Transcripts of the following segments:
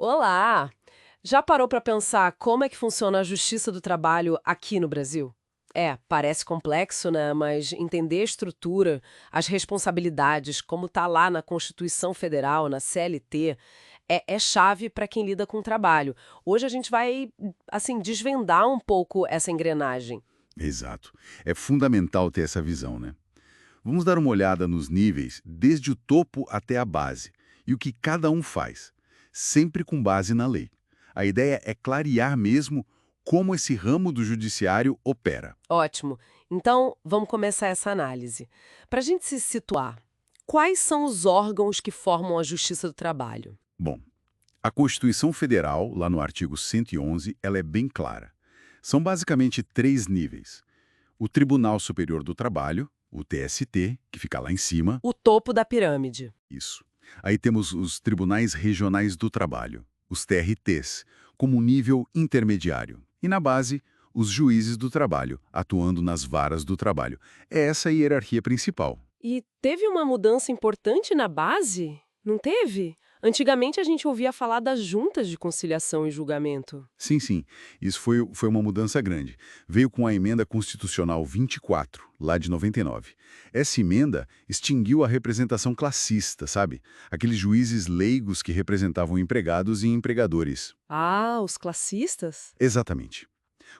Olá! Já parou para pensar como é que funciona a justiça do trabalho aqui no Brasil? Parece complexo, né? Mas entender a estrutura, as responsabilidades, como tá lá na Constituição Federal, na CLT, é chave para quem lida com o trabalho. Hoje a gente vai, assim, desvendar um pouco essa engrenagem. Exato. É fundamental ter essa visão, né? Vamos dar uma olhada nos níveis, desde o topo até a base, e o que cada um faz, sempre com base na lei. A ideia é clarear mesmo como esse ramo do judiciário opera. Ótimo. Então, vamos começar essa análise. Para a gente se situar, quais são os órgãos que formam a Justiça do Trabalho? Bom, a Constituição Federal, lá no artigo 111, ela é bem clara. São basicamente três níveis. O Tribunal Superior do Trabalho, o TST, que fica lá em cima, O topo da pirâmide. isso. Aí temos os Tribunais Regionais do Trabalho, os TRTs, como um nível intermediário. E na base, os juízes do trabalho, atuando nas varas do trabalho. É essa a hierarquia principal. E teve uma mudança importante na base? Não teve? Antigamente a gente ouvia falar das juntas de conciliação e julgamento. Sim, sim, isso foi uma mudança grande. Veio com a Emenda Constitucional 24, lá de 99. Essa emenda extinguiu a representação classista, sabe? Aqueles juízes leigos que representavam empregados e empregadores. Ah, os classistas? Exatamente.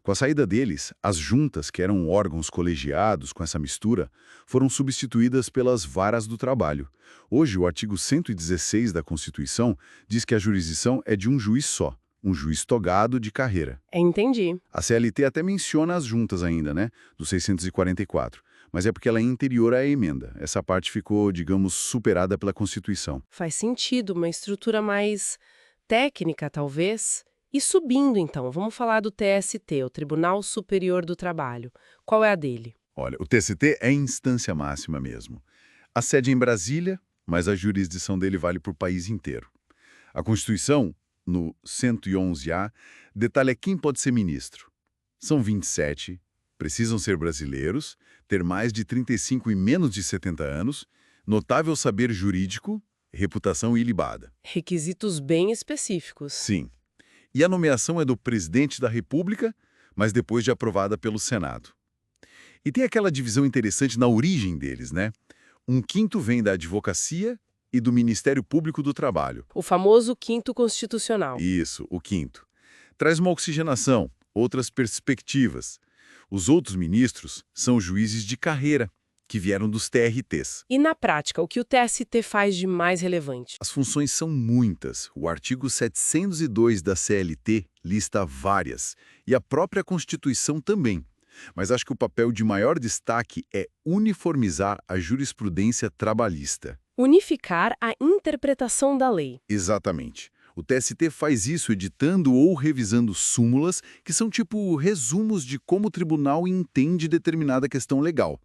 Com a saída deles, as juntas, que eram órgãos colegiados com essa mistura, foram substituídas pelas varas do trabalho. Hoje, o artigo 116 da Constituição diz que a jurisdição é de um juiz só, um juiz togado de carreira. Entendi. A CLT até menciona as juntas ainda, né, do 644, mas é porque ela é interior à emenda. Essa parte ficou, digamos, superada pela Constituição. Faz sentido, uma estrutura mais técnica, talvez. E subindo, então, vamos falar do TST, o Tribunal Superior do Trabalho. Qual é a dele? Olha, o TST é instância máxima mesmo. A sede é em Brasília, mas a jurisdição dele vale para o país inteiro. A Constituição, no 111A, detalha quem pode ser ministro. São 27, precisam ser brasileiros, ter mais de 35 e menos de 70 anos, notável saber jurídico, reputação ilibada. Requisitos bem específicos. Sim. E a nomeação é do presidente da República, mas depois de aprovada pelo Senado. E tem aquela divisão interessante na origem deles, né? Um quinto vem da advocacia e do Ministério Público do Trabalho. O famoso quinto constitucional. Isso, o quinto. Traz uma oxigenação, outras perspectivas. Os outros ministros são juízes de carreira, que vieram dos TRTs. E na prática, o que o TST faz de mais relevante? As funções são muitas. O artigo 702 da CLT lista várias, e a própria Constituição também. Mas acho que o papel de maior destaque é uniformizar a jurisprudência trabalhista. Unificar a interpretação da lei. Exatamente. O TST faz isso editando ou revisando súmulas que são tipo resumos de como o tribunal entende determinada questão legal.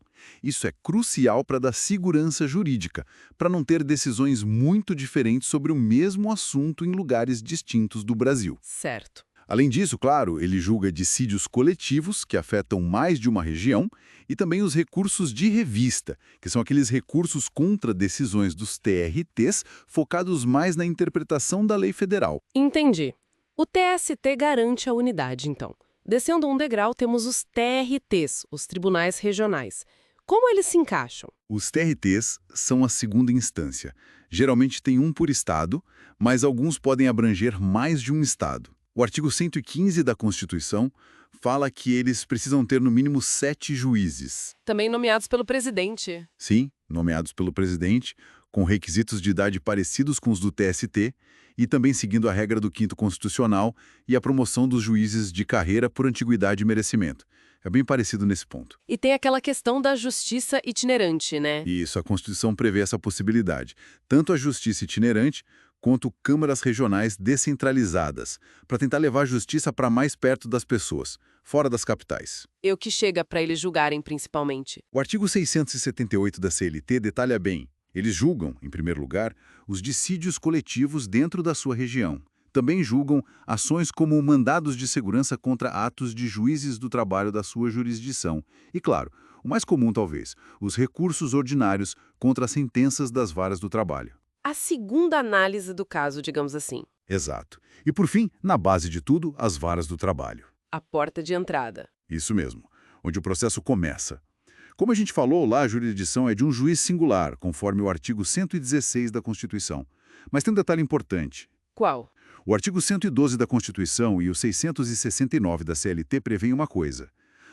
Isso é crucial para dar segurança jurídica, para não ter decisões muito diferentes sobre o mesmo assunto em lugares distintos do Brasil. Certo. Além disso, claro, ele julga dissídios coletivos que afetam mais de uma região e também os recursos de revista, que são aqueles recursos contra decisões dos TRTs focados mais na interpretação da lei federal. Entendi. O TST garante a unidade, então. Descendo um degrau, temos os TRTs, os tribunais regionais. Como eles se encaixam? Os TRTs são a segunda instância. Geralmente tem um por estado, mas alguns podem abranger mais de um estado. O artigo 115 da Constituição fala que eles precisam ter no mínimo 7 juízes. Também nomeados pelo presidente. Sim, nomeados pelo presidente, com requisitos de idade parecidos com os do TST e também seguindo a regra do Quinto Constitucional e a promoção dos juízes de carreira por antiguidade e merecimento. É bem parecido nesse ponto. E tem aquela questão da justiça itinerante, né? E isso, a Constituição prevê essa possibilidade. Tanto a justiça itinerante quanto câmaras regionais descentralizadas, para tentar levar a justiça para mais perto das pessoas, fora das capitais. E o que chega para eles julgarem, principalmente. O artigo 678 da CLT detalha bem. Eles julgam, em primeiro lugar, os dissídios coletivos dentro da sua região. Também julgam ações como mandados de segurança contra atos de juízes do trabalho da sua jurisdição. E, claro, o mais comum talvez, os recursos ordinários contra as sentenças das varas do trabalho. A segunda análise do caso, digamos assim. Exato. E por fim, na base de tudo, as varas do trabalho. A porta de entrada. Isso mesmo, onde o processo começa. Como a gente falou, lá a jurisdição é de um juiz singular, conforme o artigo 116 da Constituição. Mas tem um detalhe importante. Qual? O artigo 112 da Constituição e o 669 da CLT prevêem uma coisa.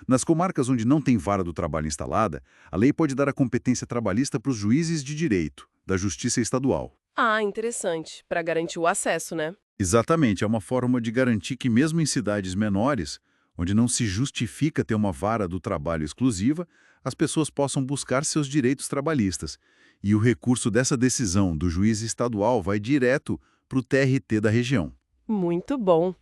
Nas comarcas onde não tem vara do trabalho instalada, a lei pode dar a competência trabalhista para os juízes de direito, da Justiça Estadual. Ah, interessante. Para garantir o acesso, né? Exatamente, é uma forma de garantir que mesmo em cidades menores, onde não se justifica ter uma vara do trabalho exclusiva, as pessoas possam buscar seus direitos trabalhistas. E o recurso dessa decisão do juiz estadual vai direto para o TRT da região. Muito bom.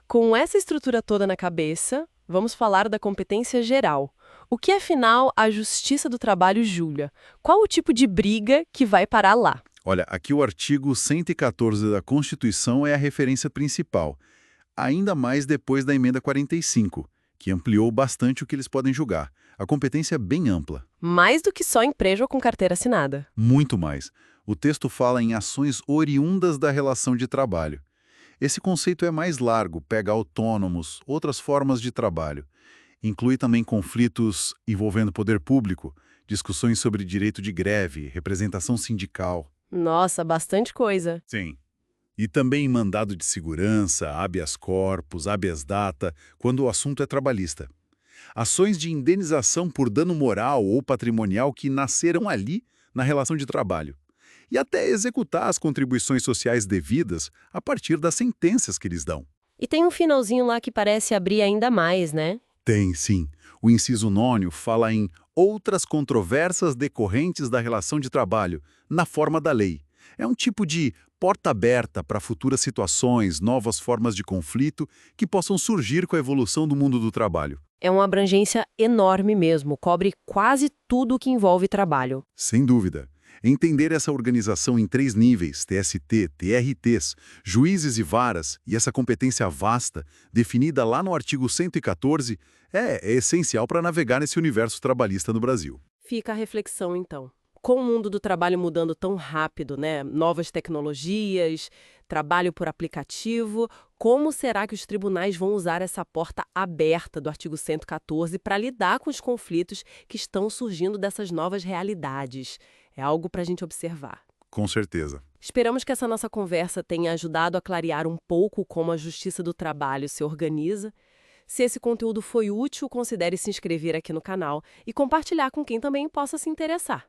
Com essa estrutura toda na cabeça, vamos falar da competência geral. O que, afinal, a Justiça do Trabalho julga? Qual o tipo de briga que vai parar lá? Olha, aqui o artigo 114 da Constituição é a referência principal, ainda mais depois da emenda 45, que ampliou bastante o que eles podem julgar. A competência é bem ampla. Mais do que só empresa com carteira assinada. Muito mais. O texto fala em ações oriundas da relação de trabalho. Esse conceito é mais largo, pega autônomos, outras formas de trabalho. Inclui também conflitos envolvendo poder público, discussões sobre direito de greve, representação sindical. Nossa, bastante coisa. Sim. E também mandado de segurança, habeas corpus, habeas data, quando o assunto é trabalhista. Ações de indenização por dano moral ou patrimonial que nasceram ali na relação de trabalho. E até executar as contribuições sociais devidas a partir das sentenças que eles dão. E tem um finalzinho lá que parece abrir ainda mais, né? Tem, sim. O inciso 9 fala em outras controvérsias decorrentes da relação de trabalho, na forma da lei. É um tipo de porta aberta para futuras situações, novas formas de conflito que possam surgir com a evolução do mundo do trabalho. É uma abrangência enorme mesmo, cobre quase tudo que envolve trabalho. Sem dúvida. Entender essa organização em 3 níveis, TST, TRTs, juízes e varas, e essa competência vasta, definida lá no artigo 114, é essencial para navegar nesse universo trabalhista no Brasil. Fica a reflexão, então. Com o mundo do trabalho mudando tão rápido, né? Novas tecnologias, trabalho por aplicativo, como será que os tribunais vão usar essa porta aberta do artigo 114 para lidar com os conflitos que estão surgindo dessas novas realidades? É algo para a gente observar. Com certeza. Esperamos que essa nossa conversa tenha ajudado a clarear um pouco como a Justiça do Trabalho se organiza. Se esse conteúdo foi útil, considere se inscrever aqui no canal e compartilhar com quem também possa se interessar.